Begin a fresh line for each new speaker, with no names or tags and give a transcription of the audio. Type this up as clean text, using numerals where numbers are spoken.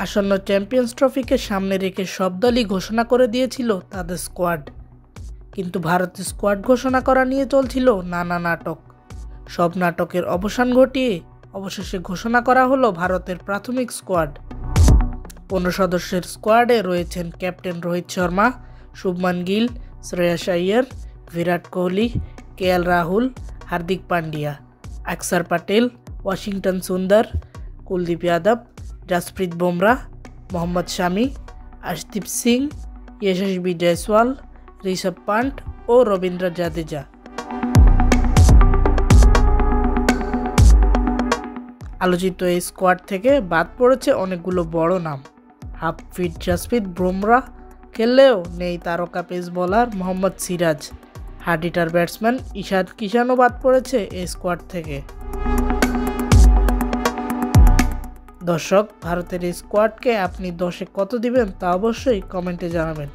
আসন্ন চ্যাম্পিয়ন্স ট্রফিকে সামনে রেখে সব দলই ঘোষণা করে দিয়েছিল তাদের স্কোয়াড, কিন্তু ভারতের স্কোয়াড ঘোষণা করা নিয়ে চলছিল নানা নাটক। সব নাটকের অবসান ঘটিয়ে অবশেষে ঘোষণা করা হলো ভারতের প্রাথমিক স্কোয়াড। 15 সদস্যের স্কোয়াডে রয়েছেন ক্যাপ্টেন রোহিত শর্মা, শুভমান গিল, শ্রেয়াস আইয়ার, বিরাট কোহলি, কেএল রাহুল, হার্দিক পান্ডিয়া, অক্ষর পটেল, ওয়াশিংটন সুন্দর, কুলদীপ যাদব, জসপ্রীত বুমরা, মোহাম্মদ শামি, আশদীপ সিং, যশস্বী জয়সওয়াল, ঋষভ পান্ট ও রবীন্দ্র জাদেজা। আলোচিত এই স্কোয়াড থেকে বাদ পড়েছে অনেকগুলো বড় নাম। হাফ ফিট জসপ্রীত বুমরা খেললেও নেই তারকা pace bowler Mohammed Siraj. Hard hitter batsman Ishan কিষানও বাদ পড়েছে এই স্কোয়াড থেকে। দর্শক, ভারতের এই স্কোয়াডকে আপনি 10-এ কত দিবেন তা অবশ্যই কমেন্টে জানাবেন।